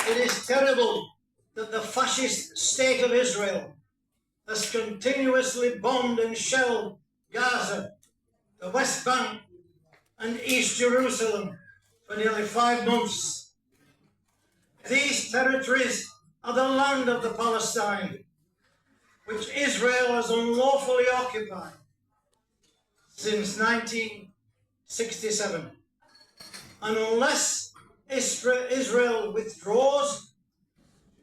It is terrible that the fascist state of Israel has continuously bombed and shelled Gaza, the West Bank and East Jerusalem for nearly 5 months. These territories are the land of the Palestine, which Israel has unlawfully occupied since 1967. And unless Israel withdraws,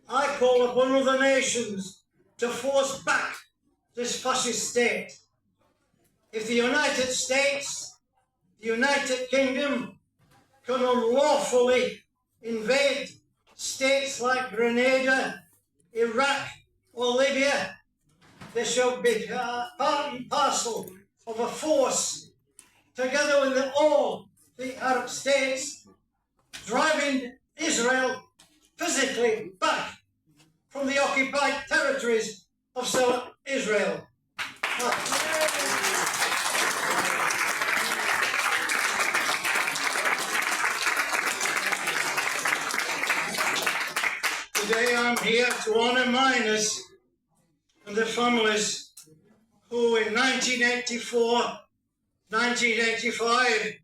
I call upon other nations to force back this fascist state. If the United States, the United Kingdom, can unlawfully invade states like Grenada, Iraq, or Libya, they shall be part and parcel of a force, together with all the Arab states, driving Israel physically back from the occupied territories of Israel. Today I'm here to honour miners and their families who in 1984, 1985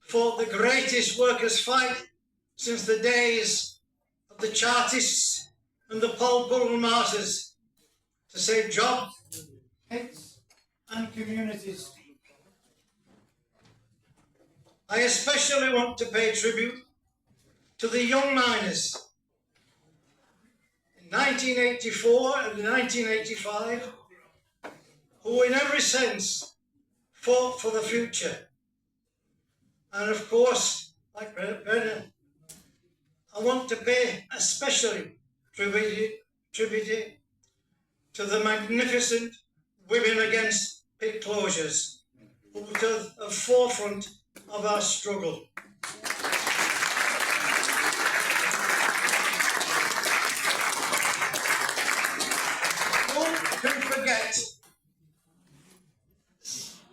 fought the greatest workers' fight since the days of the Chartists and the Pol Pot martyrs to save jobs, hits and communities. I especially want to pay tribute to the young miners in 1984 and 1985 who in every sense fought for the future. And of course, like Brennan, I want to pay especially tribute to the magnificent Women Against Pit Closures, who were to the forefront of our struggle. No one can forget,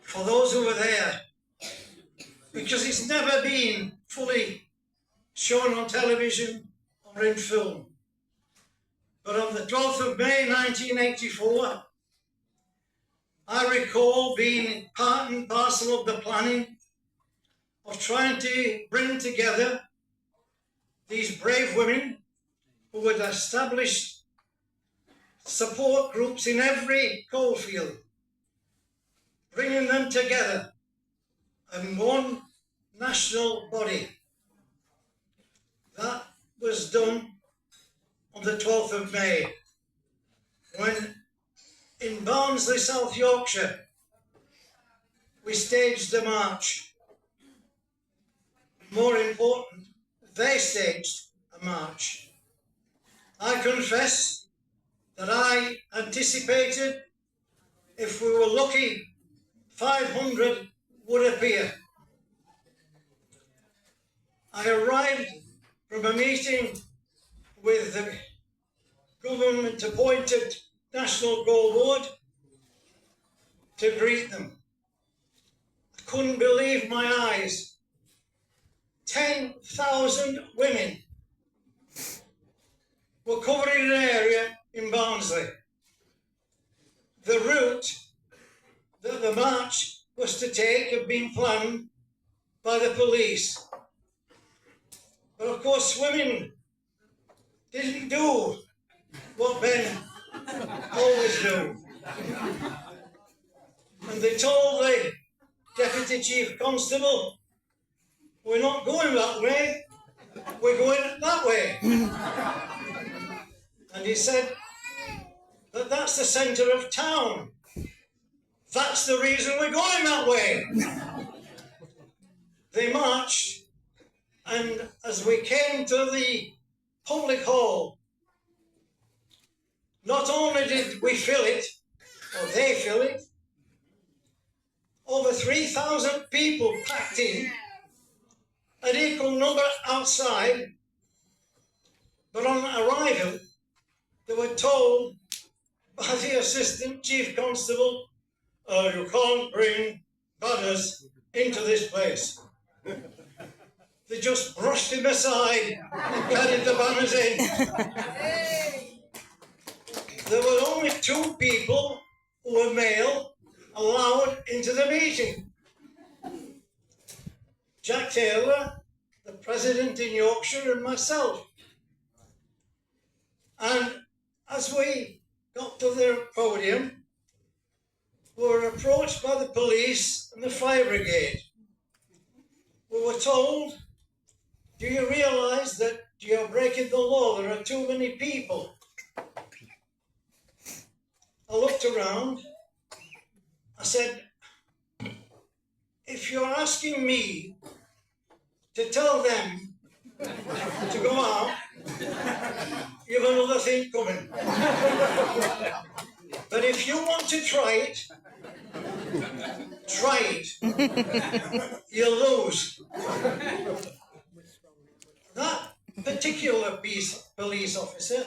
for those who were there, because it's never been fully shown on television or in film. But on the 12th of May 1984, I recall being part and parcel of the planning of trying to bring together these brave women who had established support groups in every coalfield, bringing them together in one national body. That was done on the 12th of May, when in Barnsley, South Yorkshire, we staged a march. More important, they staged a march. I confess that I anticipated, if we were lucky, 500 would appear. I arrived from a meeting with the government-appointed National Goal Board to greet them. I couldn't believe my eyes. 10,000 women were covering an area in Barnsley. The route that the march was to take had been planned by the police. But of course, women didn't do what men always do. And they told the Deputy Chief Constable, we're not going that way, we're going that way. And he said that that's the centre of town. That's the reason we're going that way. They marched, and as we came to the public hall, not only did we fill it, or they fill it, over 3,000 people packed in, an equal number outside, but on arrival, they were told by the Assistant Chief Constable, you can't bring banners into this place. they just brushed him aside and carried the banners in. There were only 2 people who were male allowed into the meeting. Jack Taylor, the president in Yorkshire, and myself. And as we got to the podium, we were approached by the police and the fire brigade. We were told, do you realise that you're breaking the law? There are too many people. I looked around. I said, if you're asking me to tell them to go out, you have another thing coming. But if you want to try it, you'll lose. That particular police officer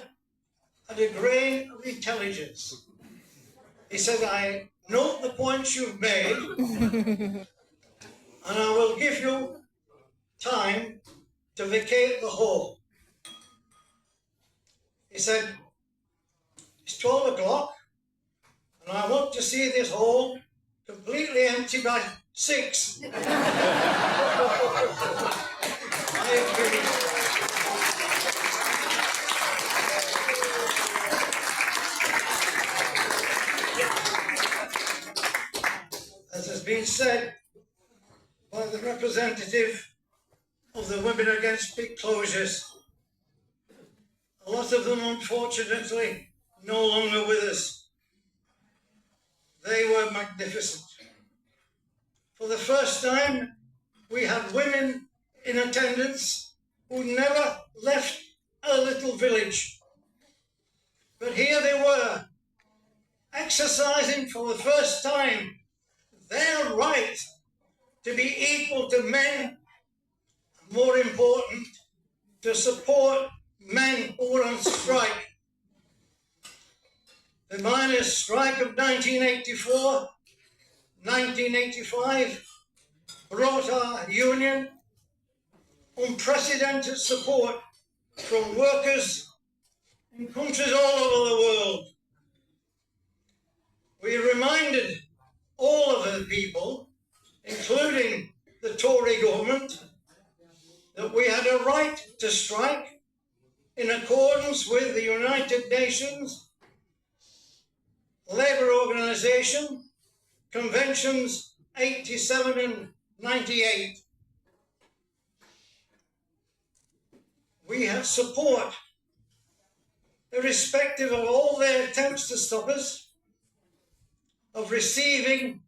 had a grain of intelligence. He said, I note the points you've made, and I will give you time to vacate the hall. He said, it's 12 o'clock, and I want to see this hall completely empty by 6. I agree. As has been said by the representative of the Women Against Pig Closures, a lot of them unfortunately no longer with us. They were magnificent. For the first time, we had women in attendance who never left a little village. But here they were, exercising for the first time their right to be equal to men, and more important, to support men who were on strike. The miners' strike of 1984, 1985 brought our union unprecedented support from workers in countries all over the world. We reminded all of the people, including the Tory government, that we had a right to strike in accordance with the United Nations Labour Organization Conventions 87 and 98. We have support, irrespective of all their attempts to stop us, of receiving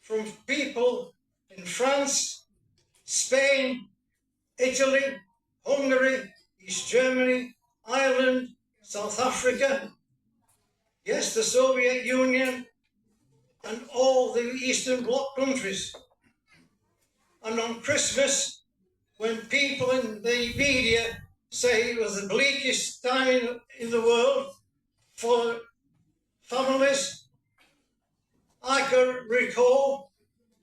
from people in France, Spain, Italy, Hungary, East Germany, Ireland, South Africa, yes, the Soviet Union, and all the Eastern Bloc countries. And on Christmas, when people in the media say it was the bleakest time in the world for families, I can recall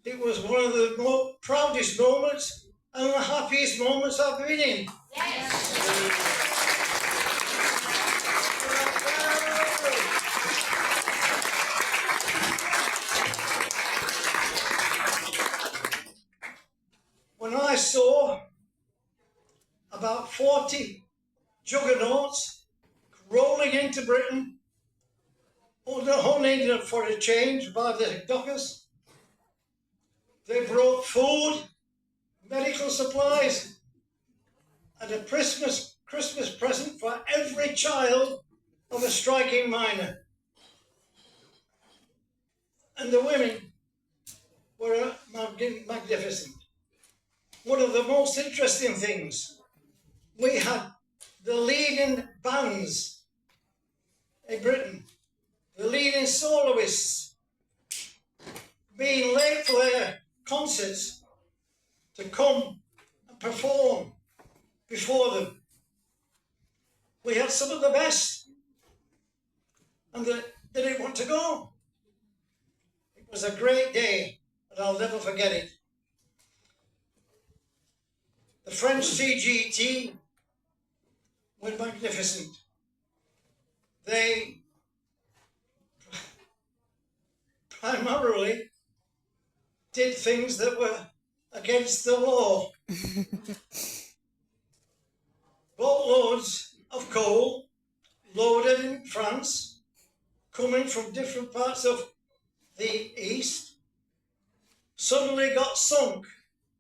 it was one of the proudest moments and the happiest moments I've been in. Yes. When I saw about 40 juggernauts rolling into Britain, only for a change by the dockers, they brought food, medical supplies, and a Christmas present for every child of a striking miner. And the women were magnificent. One of the most interesting things, we had the leading bands in Britain, the leading soloists, being late for their concerts to come and perform before them. We had some of the best, and they didn't want to go. It was a great day, and I'll never forget it. The French CGT were magnificent. They primarily did things that were against the law. Boatloads of coal loaded in France, coming from different parts of the east, suddenly got sunk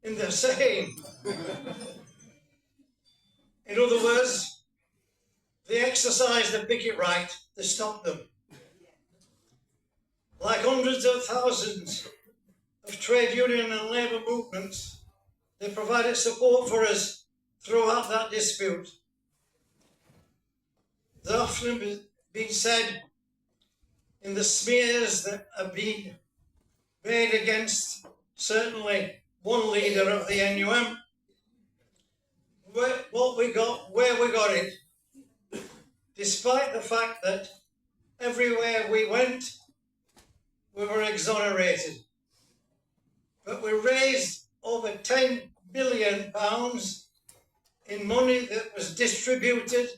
in the Seine. In other words, they exercised the picket right to stop them. Like hundreds of thousands of trade union and labour movements, they provided support for us throughout that dispute. There's often been said in the smears that have been made against certainly one leader of the NUM, where we got it, despite the fact that everywhere we went, we were exonerated. But we raised over £10 billion in money that was distributed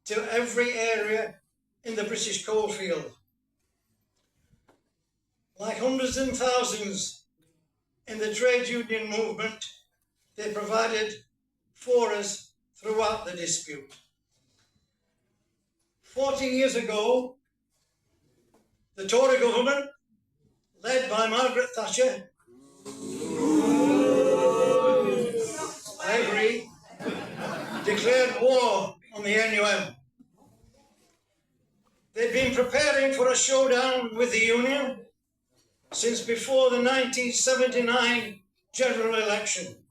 to every area in the British coalfield. Like hundreds and thousands in the trade union movement, they provided for us throughout the dispute. 40 years ago, the Tory government, led by Margaret Thatcher, I agree, declared war on the NUM. They'd been preparing for a showdown with the union since before the 1979 general election.